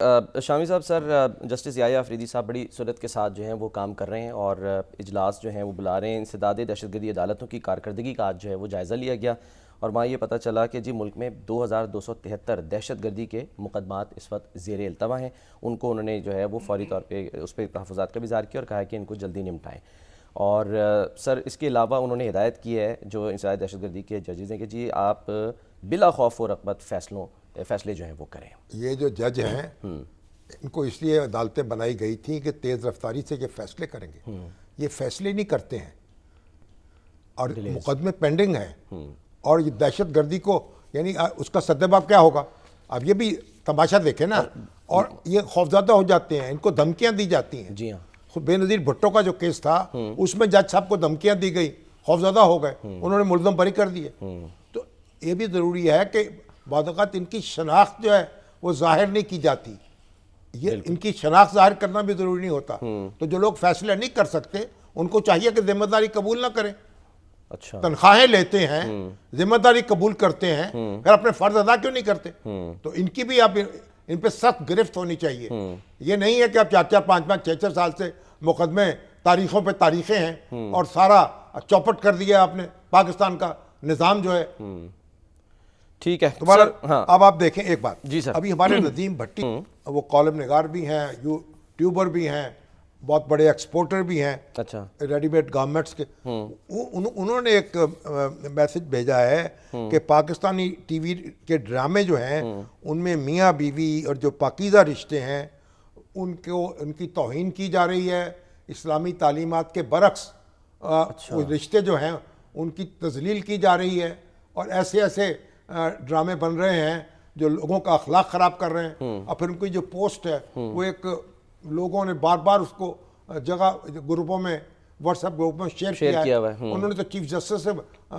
शामी साहब, sir justice Yahya Afridi साहब बड़ी सूरत के साथ जो हैं वो काम कर रहे हैं और इजलास जो हैं वो बुला रहे हैं। इंसदाद दहशतगर्दी अदालतों की कारकर्दगी का आज जो है वो जायज़ा लिया गया और वहाँ ये पता चला कि जी मुल्क में 2273 दहशतगर्दी के मुकदमात इस वक्त ज़ेर इल्तवा हैं। उनको उन्होंने जो है वो फौरी तौर पर उस पर तहफ़्फ़ुज़ात का भी इज़हार किया और कहा कि इनको जल्दी निपटाएँ। और सर इसके अलावा उन्होंने हिदायत की है जो इंसदाद दहशतगर्दी के जजेज़ हैं कि जी आप बिला खौफ व रग़बत फ़ैसले जो हैं वो करें। ये जो जज हैं इनको इसलिए अदालतें बनाई गई थी कि तेज़ रफ्तारी से ये फैसले करेंगे। ये फैसले नहीं करते हैं और मुकदमे पेंडिंग हैं और ये दहशत गर्दी को यानी उसका सद्देबाब क्या होगा। अब ये भी तमाशा देखें ना, और ये खौफजदा हो जाते हैं, इनको धमकियां दी जाती हैं। जी हाँ, बेनज़ीर भुट्टो का जो केस था उसमें जज साहब को धमकियां दी गई, खौफजदा हो गए, उन्होंने मुल्ज़म बरी कर दिए। तो ये भी ज़रूरी है कि बाद वक़्त इनकी शनाख्त जो है वो जाहिर नहीं की जाती। ये इनकी शनाख्त जाहिर करना भी ज़रूरी नहीं होता। तो जो लोग फैसले नहीं कर सकते उनको चाहिए कि जिम्मेदारी कबूल ना करें। अच्छा, तनख्वाहें लेते हैं, जिम्मेदारी कबूल करते हैं, फिर अपने फ़र्ज अदा क्यों नहीं करते। तो इनकी भी आप इन पर सख्त गिरफ्त होनी चाहिए। ये नहीं है कि आप 4-4, 5-5, 6-6 साल से मुकदमे तारीखों पे तारीखें हैं और सारा चौपट कर दिया आपने पाकिस्तान का निज़ाम जो है। ठीक है तुम्हारा हाँ। अब आप देखें एक बात जी सर, अभी हमारे नदीम भट्टी वो कॉलम निगार भी हैं, यूट्यूबर भी हैं, बहुत बड़े एक्सपोर्टर भी हैं अच्छा, रेडीमेड गारमेंट्स के। उन्होंने एक मैसेज भेजा है कि पाकिस्तानी टीवी के ड्रामे जो हैं उनमें मियाँ बीवी और जो पाकीज़ा रिश्ते हैं उनकी तौहीन की जा रही है। इस्लामी तालीमात के बरक्स वो रिश्ते जो हैं उनकी तजलील की जा रही है और ऐसे ऐसे ड्रामे बन रहे हैं जो लोगों का अखलाक ख़राब कर रहे हैं। और फिर उनकी जो पोस्ट है वो एक लोगों ने बार बार उसको जगह ग्रुपों में, व्हाट्सएप ग्रुप में शेयर किया है। उन्होंने तो चीफ जस्टिस से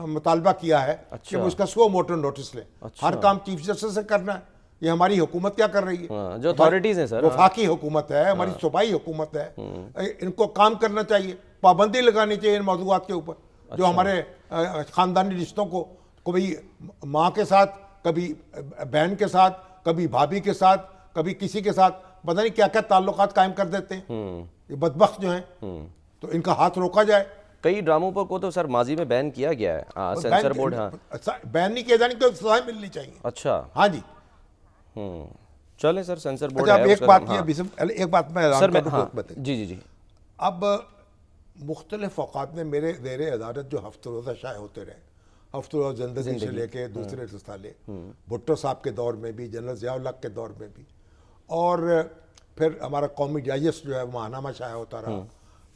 मुतालबा किया है कि वो इसका सो मोटर नोटिस लें। हर काम चीफ जस्टिस से करना है। ये हमारी हुकूमत क्या कर रही है, जो अथॉरिटीज़ हैं सर, वफाकी हुकूमत है, हमारी सूबाई हुकूमत है। इनको काम करना चाहिए, पाबंदी लगानी चाहिए इन मौज़ूआत के ऊपर जो हमारे ख़ानदानी रिश्तों को, कभी माँ के साथ, कभी बहन के साथ, कभी भाभी के साथ, कभी किसी के साथ, पता नहीं क्या क्या ताल्लुकात कायम कर देते हैं ये बदबख्त जो हैं। तो इनका हाथ रोका जाए। कई ड्रामों पर को तो सर माजी में बैन किया गया है, सेंसर बोर्ड। हाँ, बैन नहीं किया जाने तो सजाएं मिलनी चाहिए। अच्छा, हाँ जी, चलें सर, सेंसर बोर्ड अच्छा, है एक बात हाँ। एक बात मैं सर मैं हाँ, जी जी जी, अब मुख्तलिफ औक़ात में मेरे ज़ेरे अदालत जो हफ्ते रोज़ा शाये होते रहे, हफ्ते रोज़ ज़िंदगी से लेके दूसरे रिसाले, भुट्टो साहब के दौर में भी, जनरल ज़ियाउल हक़ के दौर में भी, और फिर हमारा कौमी डाइजेस्ट जो है माहनामा शाया होता रहा।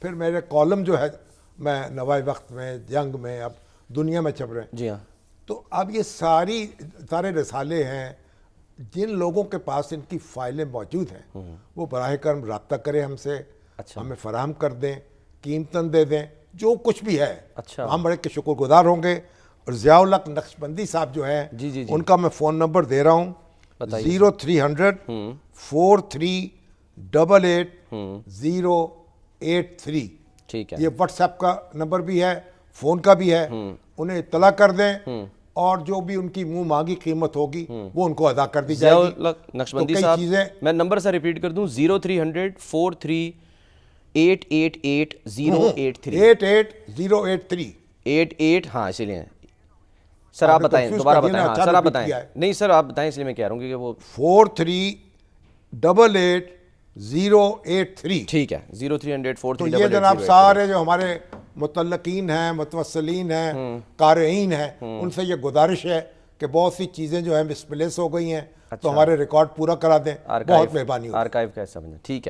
फिर मेरे कॉलम जो है मैं नवाए वक्त में, जंग में, अब दुनिया में छप रहे हैं। जी हाँ, तो अब ये सारे रिसाले हैं। जिन लोगों के पास इनकी फाइलें मौजूद हैं वो बराह करम रब्ता करें हमसे। अच्छा, हमें फराहम कर दें, कीमतन दे दें, जो कुछ भी है। अच्छा, हम बड़े के शुक्रगुजार होंगे। और ज़ियाउल हक़ नक्शबंदी साहब जो हैं, जी जी जी, उनका मैं फ़ोन नंबर दे रहा हूँ, 0300 4388 083। ठीक है, ये व्हाट्सएप का नंबर भी है, फ़ोन का भी है। उन्हें इत्तला कर दें और जो भी उनकी मुंह मांगी कीमत होगी वो उनको अदा कर दी जाएगी। नक्शबंदी तो साहब, चीज़ें मैं नंबर सर रिपीट कर दूं, 0300 4388 083 88, हाँ इसीलिए सर आप बताएं, दोबारा बताएं। हाँ सर आप बताएं, नहीं सर आप बताएं, इसलिए मैं कह रहा हूँ कि वो 4388 ठीक है, 0300 तो ये जनाब सारे जो हमारे मुतल्लकीन हैं, मुतवस्सिलीन हैं, क़ारीईन हैं, उनसे ये गुजारिश है कि बहुत सी चीज़ें जो हैं मिसप्लेस हो गई हैं। तो हमारे रिकॉर्ड पूरा करा दें, बहुत मेहरबानी होगी। आर्काइव का हिस्सा बने। ठीक है।